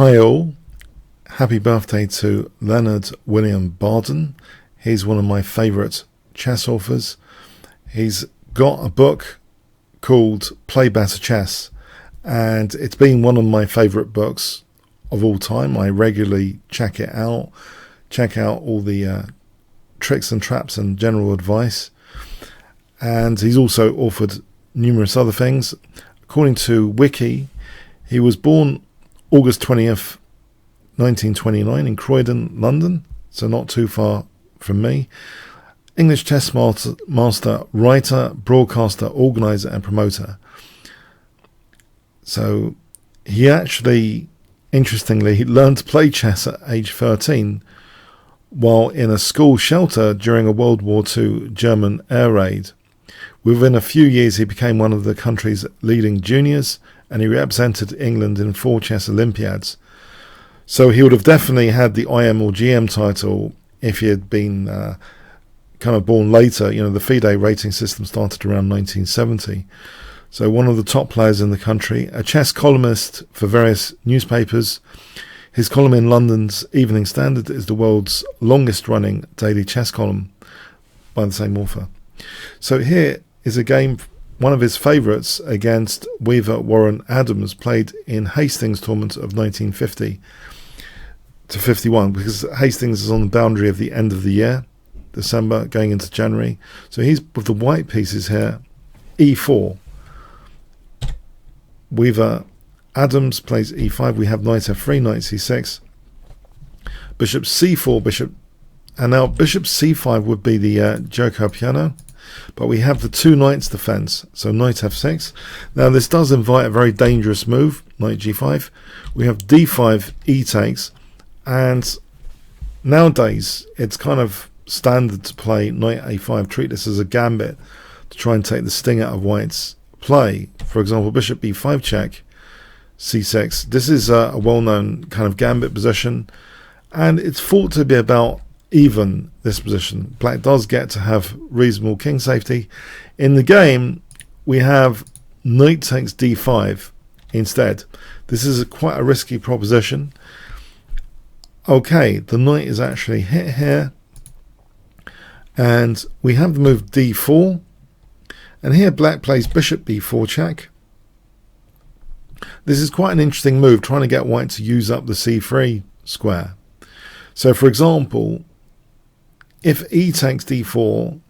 Hi all, happy birthday to Leonard William Barden. He's one of my favourite chess authors. He's got a book called Play Better Chess, and it's been one of my favourite books of all time. I regularly check out all the tricks and traps and general advice. And he's also authored numerous other things. According to Wiki, he was born August 20th, 1929 in Croydon, London, so not too far from me. English chess master, writer, broadcaster, organizer and promoter. So he actually, interestingly, he learned to play chess at age 13 while in a school shelter during a World War II German air raid. Within a few years he became one of the country's leading juniors, and he represented England in 4 chess Olympiads. So he would have definitely had the IM or GM title if he had been kind of born later. You know, the FIDE rating system started around 1970. So one of the top players in the country, a chess columnist for various newspapers. His column in London's Evening Standard is the world's longest running daily chess column by the same author. So here is a game, one of his favourites, against Weaver Warren Adams, played in Hastings tournament of 1950 to 51, because Hastings is on the boundary of the end of the year, December going into January. So he's with the white pieces here, e4. Weaver Adams plays e5. We have knight f3, knight c6, bishop c4, bishop, and now bishop c5 would be the Joker piano. But we have the 2 knights defense, so knight f6. Now this does invite a very dangerous move, knight g5. We have d5, e takes, and nowadays it's kind of standard to play knight a5, treat this as a gambit to try and take the sting out of white's play. For example, bishop b5 check, c6. This is a well-known kind of gambit position, and it's thought to be about even this position. Black does get to have reasonable king safety. In the game, we have knight takes d5 instead. This is quite a risky proposition. Okay, the knight is actually hit here, and we have the move d4, and here black plays bishop b4 check. This is quite an interesting move, trying to get white to use up the c3 square. So for example, if e takes d4,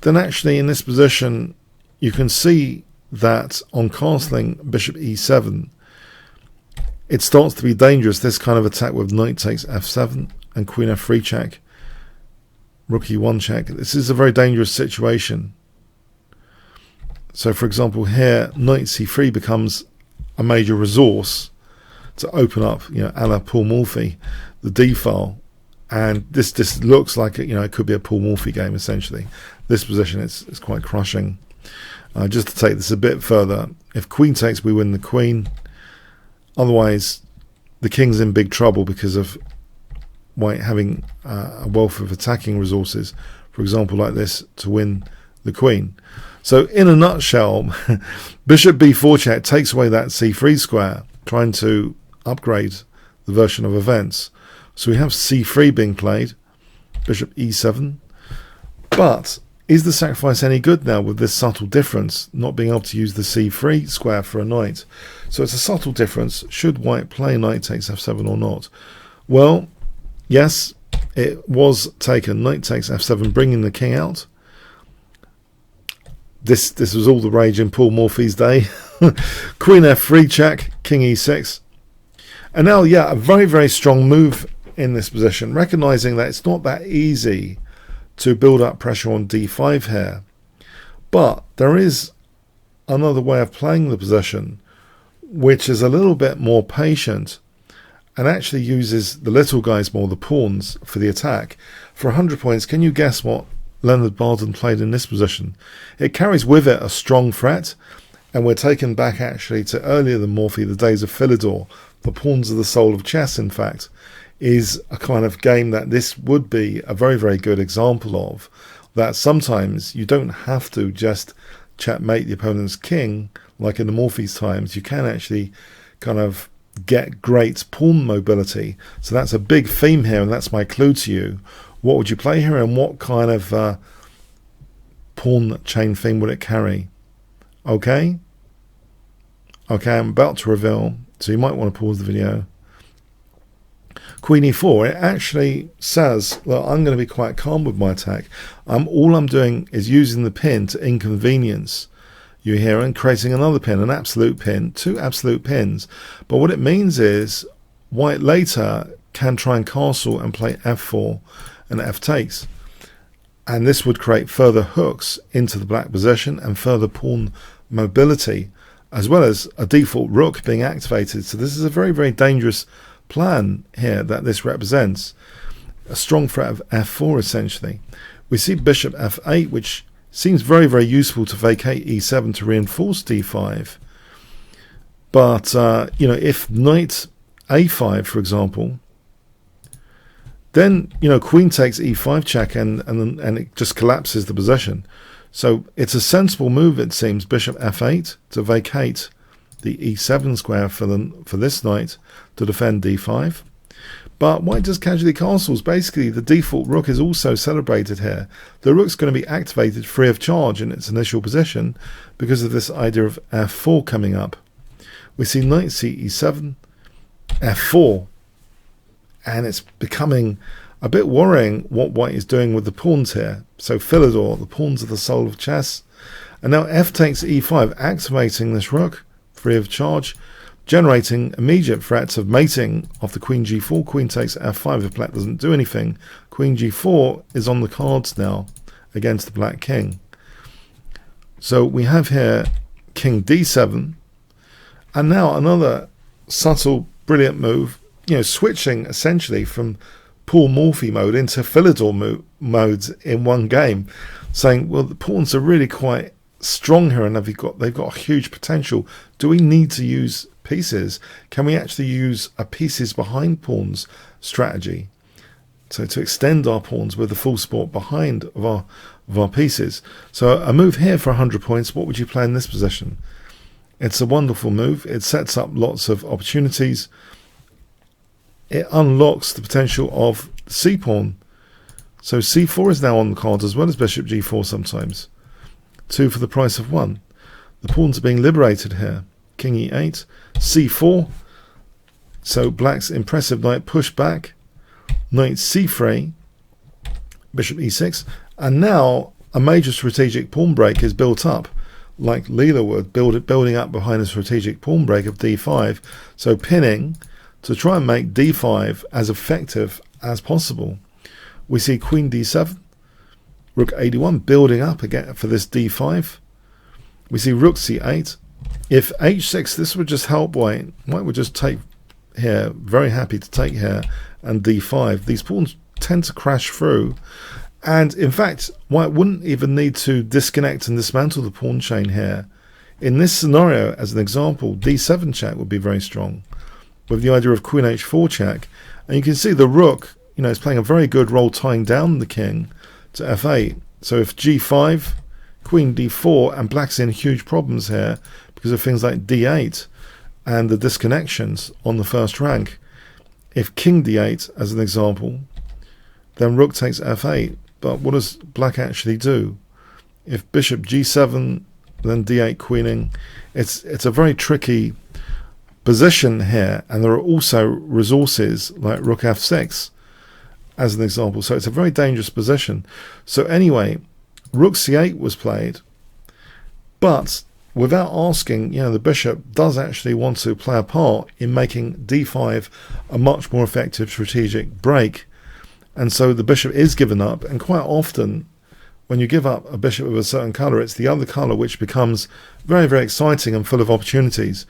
then actually in this position you can see that on castling bishop e7 it starts to be dangerous, this kind of attack with knight takes f7 and queen f3 check, rook e1 check. This is a very dangerous situation. So for example here, knight c3 becomes a major resource to open up, you know, a la Paul Morphy, the d file. And this looks like, you know, it could be a Paul Morphy game essentially. This position is quite crushing. Just to take this a bit further, if queen takes, we win the queen. Otherwise, the king's in big trouble because of white having a wealth of attacking resources, for example, like this, to win the queen. So in a nutshell, bishop b4 check takes away that c3 square, trying to upgrade the version of events. So we have c3 being played, bishop e7. But is the sacrifice any good now with this subtle difference, not being able to use the c3 square for a knight? So it's a subtle difference. Should white play knight takes f7 or not? Well, yes, it was taken. Knight takes f7, bringing the king out. This was all the rage in Paul Morphy's day. Queen f3 check, king e6. And now, yeah, a very, very strong move in this position, recognizing that it's not that easy to build up pressure on d5 here. But there is another way of playing the position, which is a little bit more patient and actually uses the little guys more, the pawns, for the attack. For 100 points, can you guess what Leonard Barden played in this position? It carries with it a strong threat, and we're taken back actually to earlier than Morphy, the days of Philidor. The Pawns of the Soul of Chess, in fact, is a kind of game that this would be a very, very good example of, that sometimes you don't have to just checkmate the opponent's king like in the Morphy's times. You can actually kind of get great pawn mobility. So that's a big theme here, and that's my clue to you. What would you play here, and what kind of pawn chain theme would it carry? Okay, I'm about to reveal, so you might want to pause the video. Queen e4, it actually says, well, I'm going to be quite calm with my attack. All I'm doing is using the pin to inconvenience you here and creating another pin, an absolute pin, 2 absolute pins. But what it means is white later can try and castle and play f4 and f takes. And this would create further hooks into the black position and further pawn mobility, as well as a default rook being activated. So this is a very, very dangerous plan here that this represents. A strong threat of f4 essentially. We see bishop f8, which seems very, very useful to vacate e7 to reinforce d5. But, if knight a5, for example, then, queen takes e5 check and it just collapses the position. So it's a sensible move, it seems, bishop f8 to vacate the e7 square for this knight to defend d5. But white just casually castles. Basically, the default rook is also celebrated here. The rook's going to be activated free of charge in its initial position because of this idea of f4 coming up. We see knight e7, f4, and it's becoming a bit worrying what white is doing with the pawns here. So Philidor, the pawns are the soul of chess. And now f takes e5, activating this rook free of charge, generating immediate threats of mating off the queen g4. Queen takes f5 if black doesn't do anything. Queen g4 is on the cards now against the black king. So we have here king d7, and now another subtle, brilliant move, switching essentially from Paul Morphy mode into Philidor modes in one game, saying, well, the pawns are really quite strong here and they've got huge potential. Do we need to use pieces? Can we actually use a pieces behind pawns strategy? So to extend our pawns with the full support behind of our pieces. So a move here for 100 points. What would you play in this position? It's a wonderful move. It sets up lots of opportunities. It unlocks the potential of the c-pawn. So c4 is now on the cards as well as bishop g4 sometimes. 2 for the price of 1. The pawns are being liberated here. King e8, c4. So black's impressive knight pushed back. Knight c3, bishop e6. And now a major strategic pawn break is built up, like Leela would, building up behind a strategic pawn break of d5. So pinning to try and make d5 as effective as possible. We see queen d7, rook a1 building up again for this d5. We see rook c8. If h6, this would just help white. White would just take here, very happy to take here, and d5. These pawns tend to crash through. And in fact, white wouldn't even need to disconnect and dismantle the pawn chain here. In this scenario, as an example, d7 check would be very strong, with the idea of queen h4 check. And you can see the rook, is playing a very good role tying down the king to f8. So if g5, queen d4, and black's in huge problems here because of things like d8 and the disconnections on the first rank. If king d8, as an example, then rook takes f8. But what does black actually do? If bishop g7, then d8 queening, it's a very tricky position here, and there are also resources like rook f6 as an example. So it's a very dangerous position. So anyway, rook c8 was played, but without asking, the bishop does actually want to play a part in making d5 a much more effective strategic break. And so the bishop is given up, and quite often when you give up a bishop of a certain colour, it's the other colour which becomes very, very exciting and full of opportunities.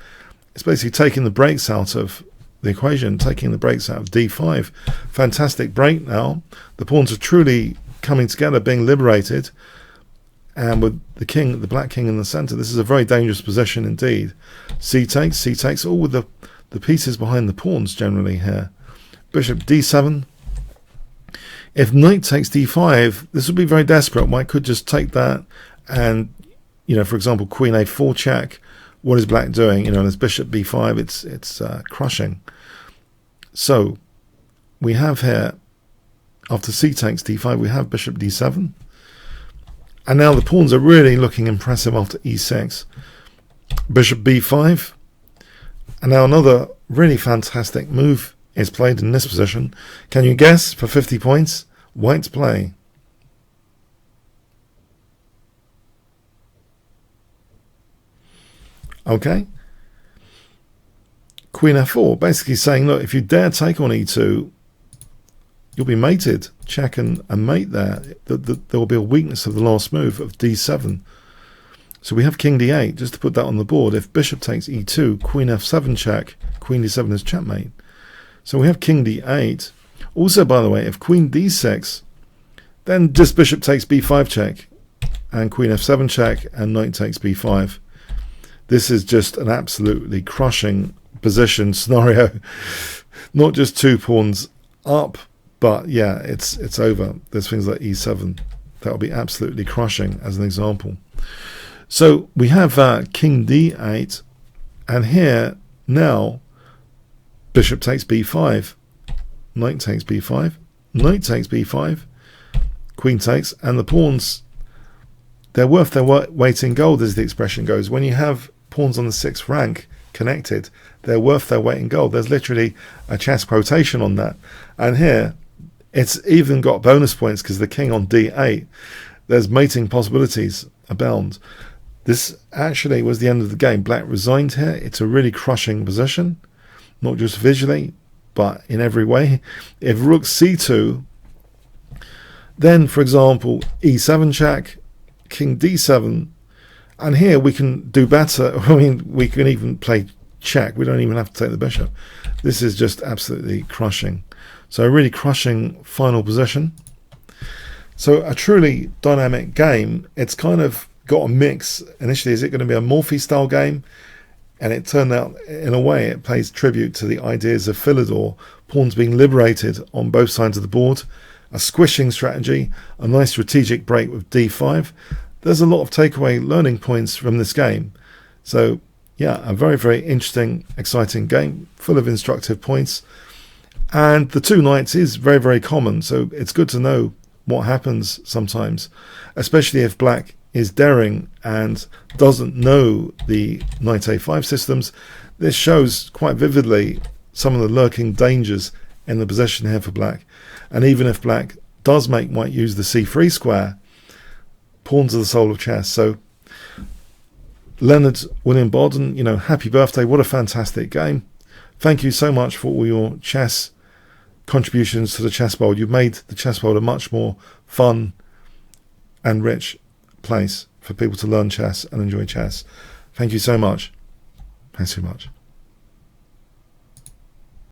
It's basically taking the breaks out of the equation, taking the breaks out of d5. Fantastic break now. The pawns are truly coming together, being liberated. And with the black king in the centre, this is a very dangerous position indeed. C takes, all with the pieces behind the pawns generally here. Bishop d7. If knight takes d5, this would be very desperate. White could just take that and, for example, queen a4 check, what is black doing? You know, there's bishop b5, it's crushing. So we have here, after c takes d5, we have bishop d7. And now the pawns are really looking impressive after e6. Bishop b5. And now another really fantastic move is played in this position. Can you guess, for 50 points, white's play? Okay. Queen f4, basically saying, look, if you dare take on e2, you'll be mated. Check and mate there. There will be a weakness of the last move of d7. So we have king d8, just to put that on the board. If bishop takes e2, queen f7 check, queen d7 is checkmate. So we have king d8. Also, by the way, if queen d6, then this bishop takes b5 check, and queen f7 check, and knight takes b5. This is just an absolutely crushing position scenario. Not just two pawns up, but yeah, it's over. There's things like e7 that will be absolutely crushing, as an example. So we have king d8, and here now bishop takes b5, knight takes b5, knight takes b5, queen takes, and the pawns, they're worth their weight in gold, as the expression goes. When you have pawns on the 6th rank connected, they're worth their weight in gold. There's literally a chess quotation on that. And here it's even got bonus points because the king on d8, there's mating possibilities abound. This actually was the end of the game. Black resigned here. It's a really crushing position, not just visually, but in every way. If rook c2, then, for example, e7 check, king d7, and here we can do better. I mean, we can even play check. We don't even have to take the bishop. This is just absolutely crushing. So a really crushing final position. So a truly dynamic game. It's kind of got a mix. Initially, is it going to be a Morphy style game? And it turned out, in a way, it pays tribute to the ideas of Philidor, pawns being liberated on both sides of the board, a squishing strategy, a nice strategic break with d5. There's a lot of takeaway learning points from this game. So, yeah, a very, very interesting, exciting game, full of instructive points. And the two knights is very, very common. So it's good to know what happens sometimes, especially if black is daring and doesn't know the knight a5 systems. This shows quite vividly some of the lurking dangers in the position here for black. And even if black does make white use the c3 square, pawns are the soul of chess. So Leonard William Barden, you know, happy birthday. What a fantastic game. Thank you so much for all your chess contributions to the chessboard. You've made the chessboard a much more fun and rich place for people to learn chess and enjoy chess. Thank you so much. Thanks so much.